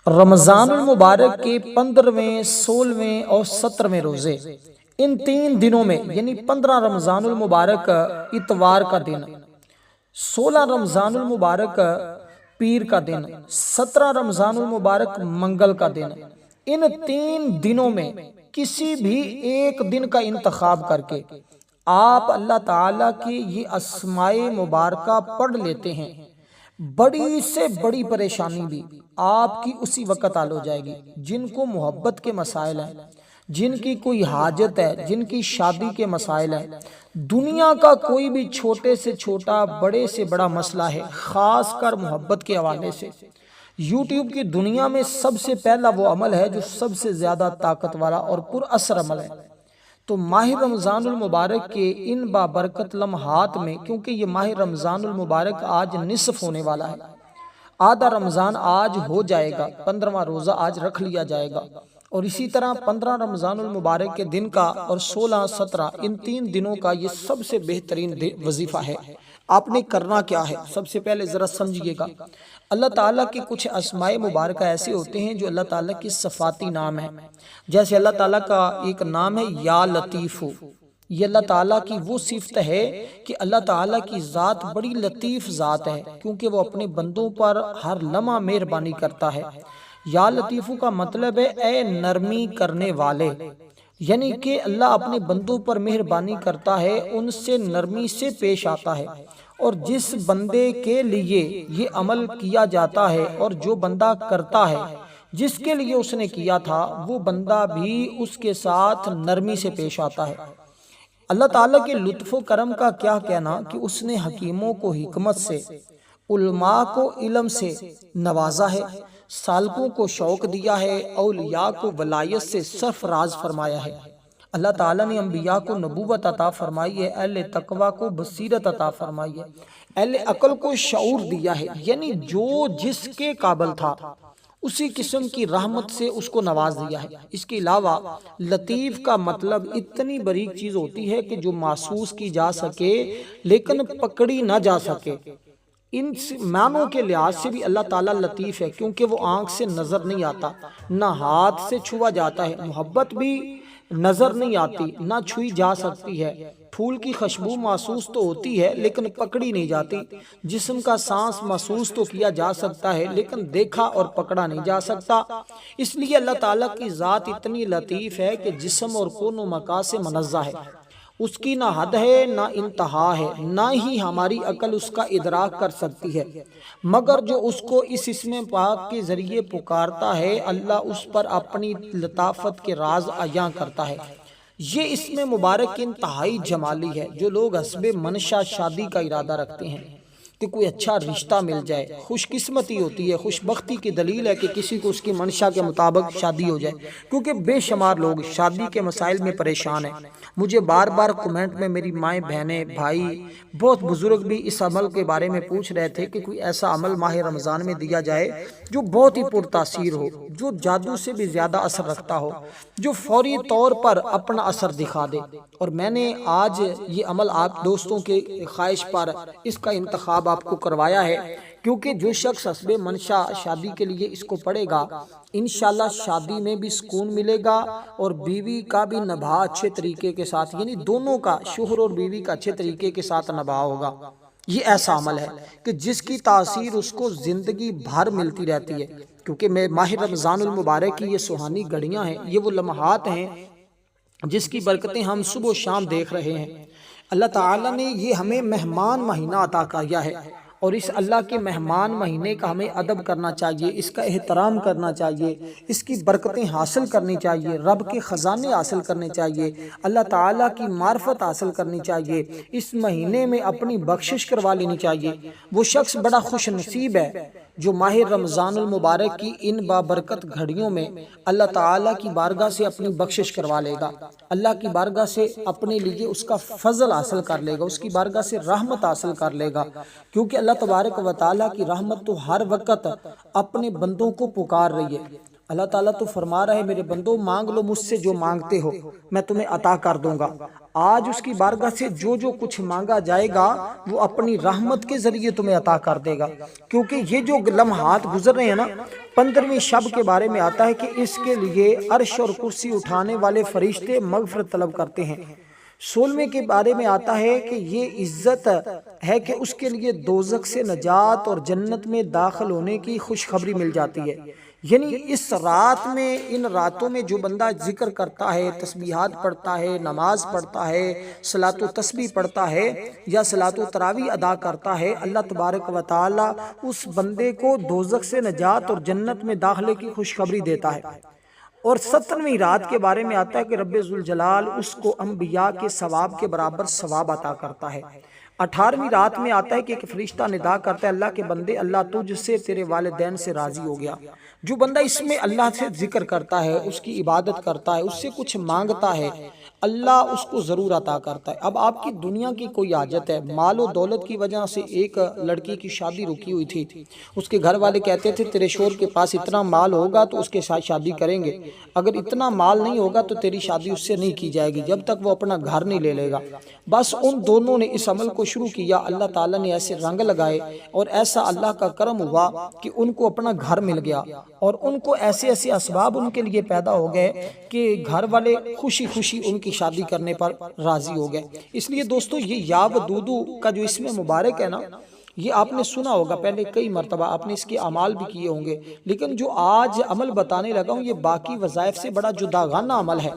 رمضان المبارک کے 15ویں، 16ویں اور 17ویں روزے، ان 3 دنوں میں یعنی 15 رمضان المبارک اتوار کا دن، 16 رمضان المبارک پیر کا دن، 17 رمضان المبارک منگل کا دن، ان 3 دنوں میں کسی بھی ایک دن کا انتخاب کر کے آپ اللہ تعالیٰ کی یہ اسماء مبارکہ پڑھ لیتے ہیں، بڑی سے بڑی پریشانی بھی آپ کی اسی وقت حل ہو جائے گی۔ جن کو محبت کے مسائل ہیں، جن کی کوئی حاجت ہے، جن کی شادی کے مسائل ہیں، دنیا کا کوئی بھی چھوٹے سے چھوٹا، بڑے سے بڑا مسئلہ ہے، خاص کر محبت کے حوالے سے، یوٹیوب کی دنیا میں سب سے پہلا وہ عمل ہے جو سب سے زیادہ طاقت والا اور پر اثر عمل ہے۔ تو ماہ رمضان المبارک کے ان بابرکت لمحات میں، کیونکہ یہ ماہ رمضان المبارک آج نصف ہونے والا ہے، آدھا رمضان آج ہو جائے گا، 15واں روزہ آج رکھ لیا جائے گا، اور اسی طرح 15 رمضان المبارک کے دن کا اور 16، 17 ان 3 دنوں کا یہ سب سے بہترین وظیفہ ہے۔ آپ نے کرنا کیا ہے؟ سب سے پہلے ذرا سمجھیے گا، اللہ تعالیٰ کے کچھ اسماء مبارکہ ایسے ہوتے ہیں جو اللہ تعالیٰ کی صفاتی نام ہیں۔ جیسے اللہ تعالیٰ کا ایک نام ہے یا لطیف، یہ اللہ تعالیٰ کی وہ صفت ہے کہ اللہ تعالیٰ کی ذات بڑی لطیف ذات ہے، کیونکہ وہ اپنے بندوں پر ہر لمحہ مہربانی کرتا ہے۔ یا لطیف کا مطلب ہے اے نرمی کرنے والے، یعنی کہ اللہ اپنے بندوں پر مہربانی کرتا ہے، ان سے نرمی سے پیش آتا ہے، اور جس بندے کے لیے یہ عمل کیا جاتا ہے اور جو بندہ کرتا ہے جس کے لیے اس نے کیا تھا، وہ بندہ بھی اس کے ساتھ نرمی سے پیش آتا ہے۔ اللہ تعالیٰ کے لطف و کرم کا کیا کہنا کہ اس نے حکیموں کو حکمت سے، علماء کو علم سے نوازا ہے، سالکوں کو شوق دیا ہے، اولیاء کو ولایت سے سرفراز فرمایا ہے۔ اللہ تعالیٰ نے انبیاء کو نبوت عطا فرمائی ہے، اہل تقوی کو بصیرت عطا فرمائی ہے، اہل عقل کو شعور دیا ہے، یعنی جو جس کے قابل تھا اسی قسم کی رحمت سے اس کو نواز دیا ہے۔ اس کے علاوہ لطیف کا مطلب اتنی باریک چیز ہوتی ہے کہ جو محسوس کی جا سکے لیکن پکڑی نہ جا سکے۔ ان معنوں کے لحاظ سے بھی اللہ تعالیٰ لطیف ہے، کیونکہ وہ آنکھ سے نظر نہیں آتا، نہ ہاتھ سے چھوا جاتا ہے، محبت بھی نظر نہیں آتی، نہ چھوئی جا سکتی ہے، پھول کی خوشبو محسوس تو ہوتی ہے لیکن پکڑی نہیں جاتی، جسم کا سانس محسوس تو کیا جا سکتا ہے لیکن دیکھا اور پکڑا نہیں جا سکتا۔ اس لیے اللہ تعالیٰ کی ذات اتنی لطیف ہے کہ جسم اور کون و مکان سے منزہ ہے، اس کی نہ حد ہے نہ انتہا ہے، نہ ہی ہماری عقل اس کا ادراک کر سکتی ہے، مگر جو اس کو اس اسم پاک کے ذریعے پکارتا ہے، اللہ اس پر اپنی لطافت کے راز عیاں کرتا ہے۔ یہ اسم مبارک انتہائی جمالی ہے۔ جو لوگ حسب منشا شادی کا ارادہ رکھتے ہیں کہ کوئی اچھا رشتہ مل جائے، خوش قسمتی ہوتی ہے، خوش بختی کی دلیل ہے کہ کسی کو اس کی منشا کے مطابق شادی ہو جائے، کیونکہ بے شمار لوگ شادی کے مسائل میں پریشان ہیں۔ مجھے بار بار کمنٹ میں میری مائیں، بہنیں، بھائی، بہت بزرگ بھی اس عمل کے بارے میں پوچھ رہے تھے کہ کوئی ایسا عمل ماہ رمضان میں دیا جائے جو بہت ہی پرتاثیر ہو، جو جادو سے بھی زیادہ اثر رکھتا ہو، جو فوری طور پر اپنا اثر دکھا دے۔ اور میں نے آج یہ عمل آپ دوستوں کے خواہش پر اس کا انتخاب آپ کو کروایا ہے، کیونکہ جو شخص حسب منشا شادی کے لیے اس کو پڑھے گا، انشاءاللہ شادی میں بھی سکون ملے گا، اور بیوی کا بھی نبھا اچھے طریقے کے ساتھ، یعنی دونوں کا، شوہر اور بیوی کا اچھے طریقے کے ساتھ نبھا ہوگا۔ یہ ایسا عمل ہے کہ جس کی تاثیر اس کو زندگی بھر ملتی رہتی ہے، کیونکہ ماہ رمضان المبارک کی یہ سہانی گھڑیاں ہیں، یہ وہ لمحات ہیں جس کی برکتیں ہم صبح و شام دیکھ رہے ہیں۔ اللہ تعالیٰ نے یہ ہمیں مہمان مہینہ عطا کیا ہے، اور اس اللہ کے مہمان مہینے کا ہمیں ادب کرنا چاہیے، اس کا احترام کرنا چاہیے، اس کی برکتیں حاصل کرنی چاہیے، رب کے خزانے حاصل کرنے چاہیے، اللہ تعالیٰ کی معرفت حاصل کرنی چاہیے، اس مہینے میں اپنی بخشش کروا لینی چاہیے۔ وہ شخص بڑا خوش نصیب ہے جو ماہ رمضان المبارک کی ان بابرکت گھڑیوں میں اللہ تعالیٰ کی بارگاہ سے اپنی بخشش کروا لے گا، اللہ کی بارگاہ سے اپنے لیے اس کا فضل حاصل کر لے گا، اس کی بارگاہ سے رحمت حاصل کر لے گا، کیونکہ اللہ تبارک و تعالیٰ کی رحمت تو ہر وقت اپنے بندوں کو پکار رہی ہے۔ اللہ تعالیٰ تو فرما رہا ہے میرے بندو مانگ لو مجھ سے جو مانگتے ہو میں تمہیں عطا کر دوں گا۔ آج اس کی بارگاہ سے جو کچھ مانگا جائے گا وہ اپنی رحمت کے ذریعے تمہیں عطا کر دے گا، کیونکہ یہ جو لمحات گزر رہے ہیں نا، 15ویں شب کے بارے میں آتا ہے کہ اس کے لیے عرش اور کرسی اٹھانے والے فرشتے مغفرت طلب کرتے ہیں۔ 16ویں کے بارے میں آتا ہے کہ یہ عزت ہے کہ اس کے لیے دوزخ سے نجات اور جنت میں داخل ہونے کی خوشخبری مل جاتی ہے۔ یعنی اس رات میں، ان راتوں میں جو بندہ ذکر کرتا ہے، تسبیحات پڑھتا ہے، نماز پڑھتا ہے، صلاۃ و تسبیح پڑھتا ہے یا صلاۃ و تراویح ادا کرتا ہے، اللہ تبارک و تعالی اس بندے کو دوزخ سے نجات اور جنت میں داخلے کی خوشخبری دیتا ہے۔ اور 17ویں رات کے بارے میں آتا ہے کہ رب ذوالجلال اس کو انبیاء کے ثواب کے برابر ثواب عطا کرتا ہے۔ 18ویں رات میں آتا ہے کہ ایک فرشتہ ندا کرتا ہے، اللہ کے بندے اللہ تجھ سے تیرے والدین سے راضی ہو گیا۔ جو بندہ اس میں اللہ سے ذکر کرتا ہے، اس کی عبادت کرتا ہے، اس سے کچھ مانگتا ہے، اللہ اس کو ضرور عطا کرتا ہے۔ اب آپ کی دنیا کی کوئی حاجت ہے، مال و دولت کی وجہ سے ایک لڑکی کی شادی رکی ہوئی تھی، اس کے گھر والے کہتے تھے تیرے شوہر کے پاس اتنا مال ہوگا تو اس کے ساتھ شادی کریں گے، اگر اتنا مال نہیں ہوگا تو تیری شادی اس سے نہیں کی جائے گی جب تک وہ اپنا گھر نہیں لے گا۔ بس ان دونوں نے اس عمل کو شروع کیا، اللہ تعالیٰ نے ایسے رنگ لگائے اور ایسا اللہ کا کرم ہوا کہ ان کو اپنا گھر مل گیا، اور ان کو ایسے اسباب ان کے لیے پیدا ہو گئے کہ گھر والے خوشی خوشی ان کی شادی کرنے پر راضی ہو گئے۔ اس لیے دوستو یہ یا ودودو کا جو اسم مبارک ہے نا، یہ آپ نے سنا ہوگا پہلے کئی مرتبہ، آپ نے اس کے اعمال بھی کیے ہوں گے، لیکن جو آج عمل بتانے لگا ہوں یہ باقی وظائف سے بڑا جداگانہ عمل ہے۔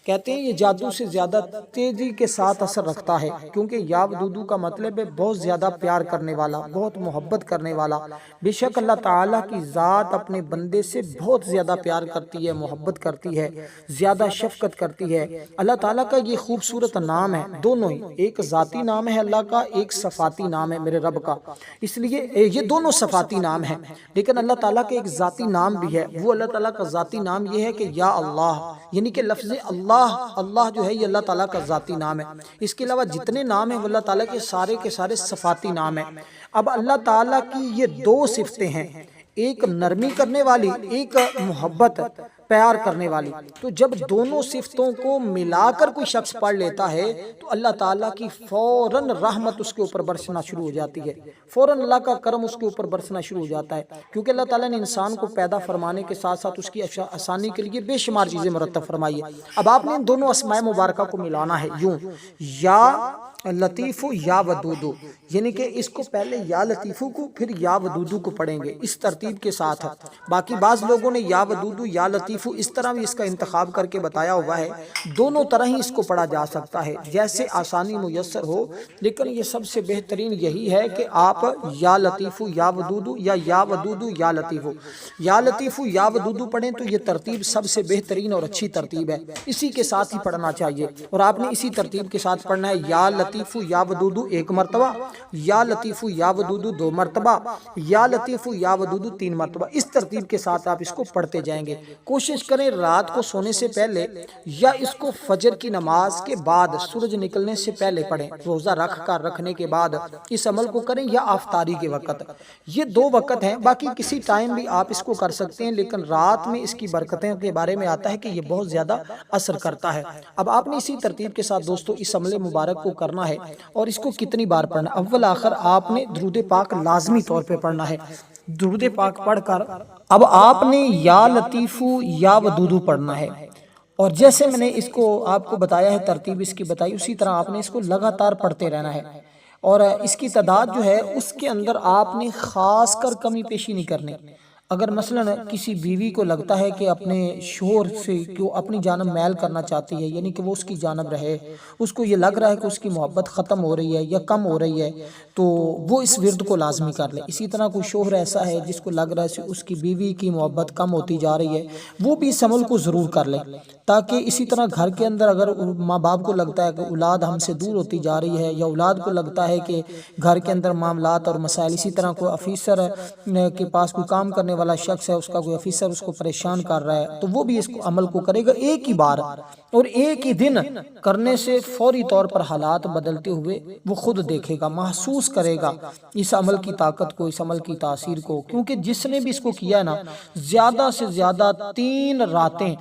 کہتے ہیں یہ جادو سے زیادہ تیزی کے ساتھ اثر رکھتا ہے، کیونکہ یا ودودو کا مطلب ہے بہت زیادہ پیار کرنے والا، بہت محبت کرنے والا۔ بے شک اللہ تعالیٰ کی ذات اپنے بندے سے بہت زیادہ پیار کرتی ہے، محبت کرتی ہے، زیادہ شفقت کرتی ہے۔ اللہ تعالیٰ کا یہ خوبصورت نام ہے، دونوں ہی، ایک ذاتی نام ہے اللہ کا، ایک صفاتی نام ہے میرے رب کا۔ اس لیے یہ دونوں صفاتی نام ہیں، لیکن اللہ تعالیٰ کا ایک ذاتی نام بھی ہے، وہ اللہ تعالیٰ کا ذاتی نام یہ ہے کہ یا اللہ، یعنی کہ لفظ اللہ جو ہے یہ اللہ تعالیٰ کا ذاتی نام ہے۔ اس کے علاوہ جتنے نام ہیں وہ اللہ تعالیٰ کے سارے صفاتی نام ہیں۔ اب اللہ تعالیٰ کی یہ دو صفتیں ہیں، ایک نرمی کرنے والی، ایک محبت پیار کرنے والی۔ تو جب دونوں صفتوں کو ملا کر کوئی شخص پڑھ لیتا ہے تو اللہ تعالیٰ کی فوراً رحمت اس کے اوپر برسنا شروع ہو جاتی ہے، فوراً اللہ کا کرم اس کے اوپر برسنا شروع ہو جاتا ہے، کیونکہ اللہ تعالیٰ نے انسان کو پیدا فرمانے کے ساتھ ساتھ اس کی آسانی کے لیے بے شمار چیزیں مرتب فرمائی ہے۔ اب آپ نے ان دونوں اسماء مبارکہ کو ملانا ہے یوں، یا لطیف یا ودودو، یعنی کہ اس کو پہلے یا لطیفو کو پھر یا ودودو کو پڑھیں گے اس ترتیب کے ساتھ۔ باقی بعض لوگوں نے یا ودودو یا لطیفو اس طرح بھی اس کا انتخاب کر کے بتایا ہوا ہے، دونوں طرح ہی اس کو پڑھا جا سکتا ہے جیسے آسانی میسر ہو، لیکن یہ سب سے بہترین یہی ہے کہ آپ یا لطیفو یا ودودو یا ودودو یا لطیفو، یا لطیفو یا ودودو پڑھیں تو یہ ترتیب سب سے بہترین اور اچھی ترتیب ہے، اسی کے ساتھ ہی پڑھنا چاہیے۔ اور آپ نے اسی ترتیب کے ساتھ پڑھنا ہے، یا لطیفو یا ودودو 1 مرتبہ، یا لطیفو یا ودودو 2 مرتبہ، یا لطیفو یا ودودو 3 مرتبہ، اس ترتیب کے ساتھ آپ اس کو پڑھتے جائیں گے۔ کوشش کریں رات کو سونے سے پہلے یا اس کو فجر کی نماز کے بعد سورج نکلنے سے پہلے پڑھیں، روزہ رکھنے کے بعد اس عمل کو کریں، یا افطاری کے وقت۔ یہ 2 وقت ہیں، باقی کسی ٹائم بھی آپ اس کو کر سکتے ہیں، لیکن رات میں اس کی برکتیں کے بارے میں آتا ہے کہ یہ بہت زیادہ اثر کرتا ہے۔ اب آپ نے اسی ترتیب کے ساتھ دوستو اس عمل مبارک کو کرنا ہے، اور اس کو کتنی بار پڑھنا؟ اول آخر آپ نے درود پاک لازمی طور پہ پڑھنا ہے۔ درود پاک پڑھ کر اب آپ نے یا لطیفو یا ودودو پڑھنا ہے، اور جیسے میں نے اس کو آپ کو بتایا ہے، ترتیب اس کی بتائی، اسی طرح آپ نے اس کو لگاتار پڑھتے رہنا ہے۔ اور اس کی تعداد جو ہے اس کے اندر آپ نے خاص کر کمی پیشی نہیں کرنی۔ اگر مثلا کسی بیوی کو لگتا ہے کہ اپنے شوہر سے کیوں اپنی جانب میل کرنا چاہتی ہے، یعنی کہ وہ اس کی جانب رہے، اس کو یہ لگ رہا ہے کہ اس کی محبت ختم ہو رہی ہے یا کم ہو رہی ہے، تو وہ اس ورد کو لازمی کر لے۔ اسی طرح کوئی شوہر ایسا ہے جس کو لگ رہا ہے کہ اس کی بیوی کی محبت کم ہوتی جا رہی ہے، وہ بھی اس عمل کو ضرور کر لے، تاکہ اسی طرح گھر کے اندر اگر ماں باپ کو لگتا ہے کہ اولاد ہم سے دور ہوتی جا رہی ہے، یا اولاد کو لگتا ہے کہ گھر کے اندر معاملات اور مسائل، اسی طرح کوئی آفیسر کے پاس کوئی کام کرنے والا شخص ہے، اس کا کوئی آفیسر اس کو پریشان کر رہا ہے، تو وہ بھی اس کو عمل کو کرے گا ایک ہی بار، اور ایک ہی دن کرنے سے فوری طور پر حالات بدلتے ہوئے وہ خود دیکھے گا، محسوس کرے گا اس عمل کی طاقت کو، اس عمل کی تاثیر کو، کیونکہ جس نے بھی اس کو کیا ہے نا، زیادہ سے زیادہ 3 راتیں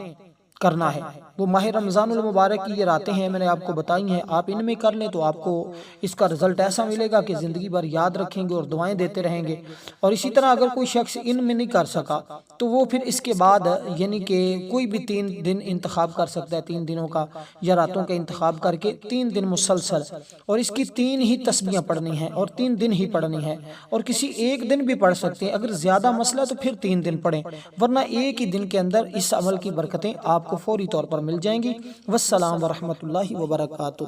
کرنا ہے۔ وہ ماہ رمضان المبارک کی یہ راتیں ہیں، میں نے آپ کو بتائی ہیں، آپ ان میں کر لیں تو آپ کو اس کا رزلٹ ایسا ملے گا کہ زندگی بھر یاد رکھیں گے اور دعائیں دیتے رہیں گے۔ اور اسی طرح اگر کوئی شخص ان میں نہیں کر سکا تو وہ پھر اس کے بعد یعنی کہ کوئی بھی 3 دن انتخاب کر سکتا ہے، 3 دنوں کا یا راتوں کا انتخاب کر کے 3 دن مسلسل، اور اس کی 3 ہی تسبیحیں پڑھنی ہیں اور 3 دن ہی پڑھنی ہے، اور کسی ایک دن بھی پڑھ سکتے ہیں، اگر زیادہ مسئلہ تو پھر 3 دن پڑھیں، ورنہ ایک ہی دن کے اندر اس عمل کی برکتیں آپ کو فوری طور پر مل جائیں گی۔ والسلام ورحمۃ اللہ وبرکاتہ۔